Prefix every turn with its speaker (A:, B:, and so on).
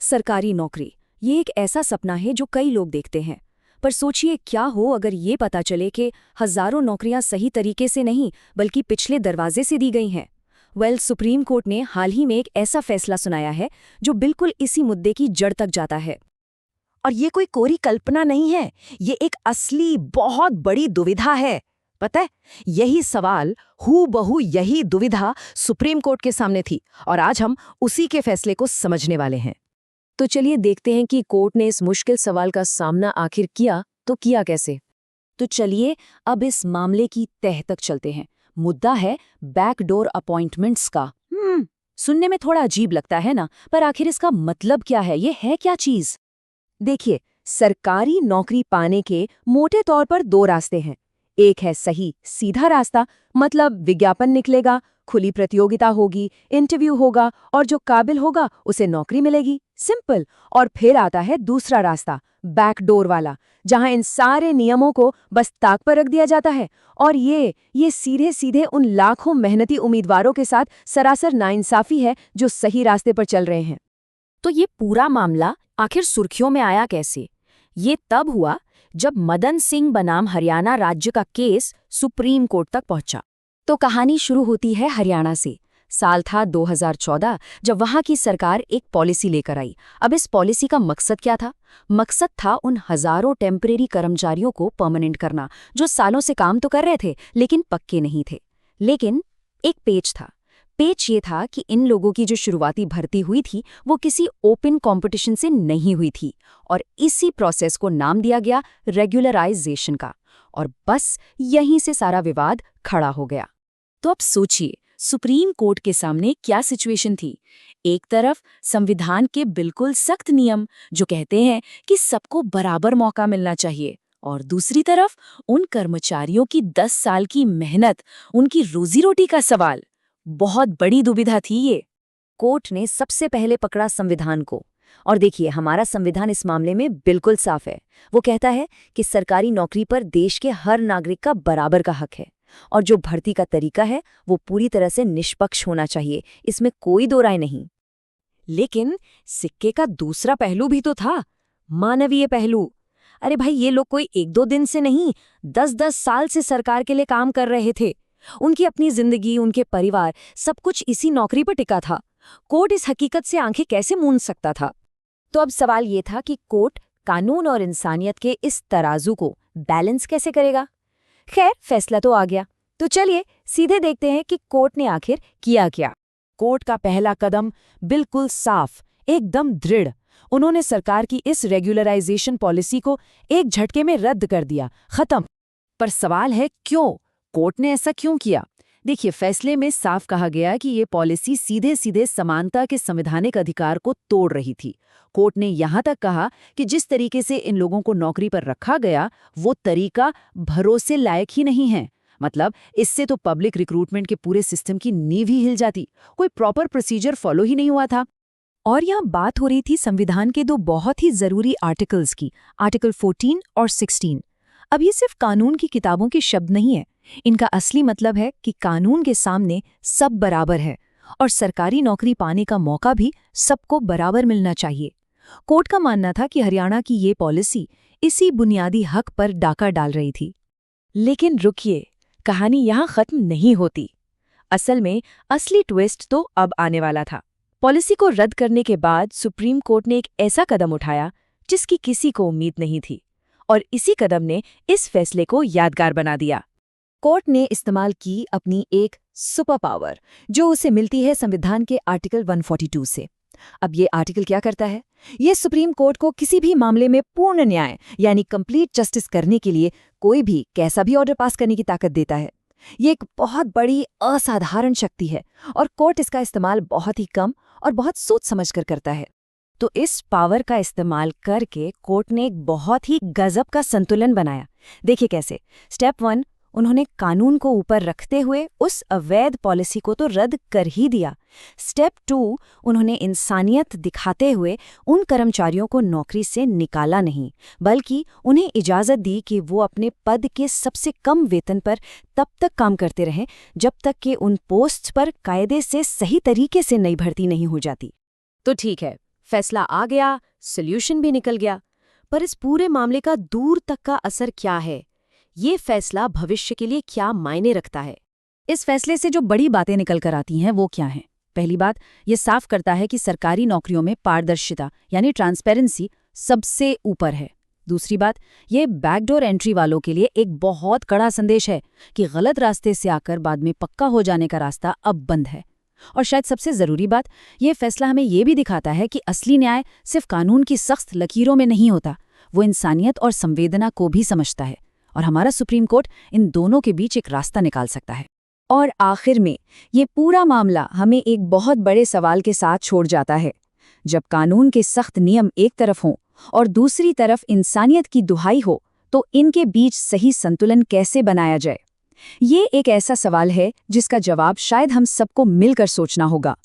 A: सरकारी नौकरी, ये एक ऐसा सपना है जो कई लोग देखते हैं। पर सोचिए क्या हो अगर ये पता चले कि हजारों नौकरियां सही तरीके से नहीं बल्कि पिछले दरवाजे से दी गई हैं। सुप्रीम कोर्ट ने हाल ही में एक ऐसा फैसला सुनाया है जो बिल्कुल इसी मुद्दे की जड़ तक जाता है।
B: और ये कोई कोरी कल्पना नहीं है, ये एक असली बहुत बड़ी दुविधा है। पता है, यही सवाल हूबहू यही दुविधा सुप्रीम कोर्ट के सामने थी और आज हम उसी के फैसले को समझने वाले हैं।
A: तो चलिए देखते हैं कि कोर्ट ने इस मुश्किल सवाल का सामना आखिर किया तो किया कैसे। तो चलिए अब इस मामले की तह तक चलते हैं। मुद्दा है बैकडोर अपॉइंटमेंट्स का। सुनने में थोड़ा अजीब लगता है ना, पर आखिर इसका मतलब क्या है, ये है क्या चीज?
B: देखिए, सरकारी नौकरी पाने के मोटे तौर पर दो रास्ते हैं। एक है सही सीधा रास्ता, मतलब विज्ञापन निकलेगा, खुली प्रतियोगिता होगी, इंटरव्यू होगा और जो काबिल होगा उसे नौकरी मिलेगी, सिंपल। और फिर आता है दूसरा रास्ता, बैकडोर वाला, जहां इन सारे नियमों को बस ताक पर रख दिया जाता है और ये सीधे सीधे उन लाखों मेहनती उम्मीदवारों के साथ सरासर नाइंसाफी है जो सही रास्ते पर चल रहे हैं।
A: तो ये पूरा मामला आखिर सुर्खियों में आया कैसे? ये तब हुआ जब मदन सिंह बनाम हरियाणा राज्य का केस सुप्रीम कोर्ट तक पहुंचा। तो कहानी शुरू होती है हरियाणा से। साल था 2014 जब वहां की सरकार एक पॉलिसी लेकर आई। अब इस पॉलिसी का मकसद क्या था? मकसद था उन हजारों टेम्परेरी कर्मचारियों को परमानेंट करना जो सालों से काम तो कर रहे थे लेकिन पक्के नहीं थे। लेकिन एक पेच था। पेच ये था कि इन लोगों की जो शुरुआती भर्ती हुई थी वो किसी ओपन कंपटीशन से नहीं हुई थी और इसी प्रोसेस को नाम दिया गया रेगुलराइजेशन का। और बस यहीं से सारा विवाद खड़ा हो गया। तो अब सोचिए सुप्रीम कोर्ट के सामने क्या सिचुएशन थी। एक तरफ संविधान के बिल्कुल सख्त नियम जो कहते हैं कि सबको बराबर मौका मिलना चाहिए, और दूसरी तरफ उन कर्मचारियों की 10 साल की मेहनत, उनकी रोजी रोटी का सवाल। बहुत बड़ी दुविधा थी ये। कोर्ट ने सबसे पहले पकड़ा संविधान को। और देखिए, हमारा संविधान इस मामले में बिल्कुल साफ है। वो कहता है कि सरकारी नौकरी पर देश के हर नागरिक का बराबर का हक है और जो भर्ती का तरीका है वो पूरी तरह से निष्पक्ष होना चाहिए, इसमें कोई दो राय नहीं। लेकिन सिक्के का दूसरा पहलू भी तो था, मानवीय पहलू। अरे भाई, ये लोग कोई 1-2 दिन से नहीं, 10-10 साल से सरकार के लिए काम कर रहे थे। उनकी अपनी जिंदगी, उनके परिवार, सब कुछ इसी नौकरी पर टिका था। कोर्ट इस हकीकत से आंखें कैसे मूंद सकता था? तो अब सवाल ये था कि कोर्ट कानून और इंसानियत के इस तराजू को बैलेंस कैसे करेगा। खैर, फैसला तो आ गया। तो चलिए सीधे देखते हैं कि कोर्ट ने आखिर किया क्या।
B: कोर्ट का पहला कदम बिल्कुल साफ, एकदम दृढ़। उन्होंने सरकार की इस रेगुलराइजेशन पॉलिसी को एक झटके में रद्द कर दिया, खत्म। पर सवाल है क्यों? कोर्ट ने ऐसा क्यों किया? देखिए, फैसले में साफ कहा गया कि ये पॉलिसी सीधे सीधे समानता के संवैधानिक अधिकार को तोड़ रही थी। कोर्ट ने यहां तक कहा कि जिस तरीके से इन लोगों को नौकरी पर रखा गया वो तरीका भरोसे लायक ही नहीं है। मतलब इससे तो पब्लिक रिक्रूटमेंट के पूरे सिस्टम की नींव ही हिल जाती। कोई प्रॉपर प्रोसीजर फॉलो ही नहीं हुआ था।
A: और यहाँ बात हो रही थी संविधान के दो बहुत ही जरूरी आर्टिकल्स की, आर्टिकल 14 और 16। अब ये सिर्फ कानून की किताबों के शब्द नहीं है। इनका असली मतलब है कि कानून के सामने सब बराबर है और सरकारी नौकरी पाने का मौका भी सबको बराबर मिलना चाहिए। कोर्ट का मानना था कि हरियाणा की ये पॉलिसी इसी बुनियादी हक पर डाका डाल रही थी। लेकिन रुकिए, कहानी यहाँ खत्म नहीं होती। असल में असली ट्विस्ट तो अब आने वाला था। पॉलिसी को रद्द करने के बाद सुप्रीम कोर्ट ने एक ऐसा कदम उठाया जिसकी किसी को उम्मीद नहीं थी, और इसी कदम ने इस फैसले को यादगार बना दिया। कोर्ट ने इस्तेमाल की अपनी एक सुपर पावर जो उसे मिलती है संविधान के आर्टिकल 142 से। अब ये आर्टिकल क्या करता है? ये सुप्रीम कोर्ट को किसी भी मामले में पूर्ण न्याय यानी कंप्लीट जस्टिस करने के लिए कोई भी कैसा भी ऑर्डर पास करने की ताकत देता है। ये एक बहुत बड़ी असाधारण शक्ति है और कोर्ट इसका इस्तेमाल बहुत ही कम और बहुत सोच समझकर करता है। तो इस पावर का इस्तेमाल करके कोर्ट ने एक बहुत ही गजब का संतुलन बनाया। देखिए कैसे। स्टेप 1, उन्होंने कानून को ऊपर रखते हुए उस अवैध पॉलिसी को तो रद्द कर ही दिया। स्टेप 2, उन्होंने इंसानियत दिखाते हुए उन कर्मचारियों को नौकरी से निकाला नहीं, बल्कि उन्हें इजाज़त दी कि वो अपने पद के सबसे कम वेतन पर तब तक काम करते रहें जब तक कि उन पोस्ट पर कायदे से सही तरीके से नई भर्ती नहीं हो जाती। तो ठीक है, फैसला आ गया, सॉल्यूशन भी निकल गया। पर इस पूरे मामले का दूर तक का असर क्या है? ये फैसला भविष्य के लिए क्या मायने रखता है?
B: इस फैसले से जो बड़ी बातें निकल कर आती हैं वो क्या हैं? पहली बात, ये साफ करता है कि सरकारी नौकरियों में पारदर्शिता यानी ट्रांसपेरेंसी सबसे ऊपर है। दूसरी बात, ये बैकडोर एंट्री वालों के लिए एक बहुत कड़ा संदेश है कि गलत रास्ते से आकर बाद में पक्का हो जाने का रास्ता अब बंद है। और शायद सबसे ज़रूरी बात, ये फैसला हमें ये भी दिखाता है कि असली न्याय सिर्फ कानून की सख्त लकीरों में नहीं होता, वो इंसानियत और संवेदना को भी समझता है। और हमारा सुप्रीम कोर्ट इन दोनों के बीच एक रास्ता निकाल सकता है।
A: और आखिर में ये पूरा मामला हमें एक बहुत बड़े सवाल के साथ छोड़ जाता है। जब कानून के सख्त नियम एक तरफ हों और दूसरी तरफ इंसानियत की दुहाई हो, तो इनके बीच सही संतुलन कैसे बनाया जाए? ये एक ऐसा सवाल है जिसका जवाब शायद हम सबको मिलकर सोचना होगा।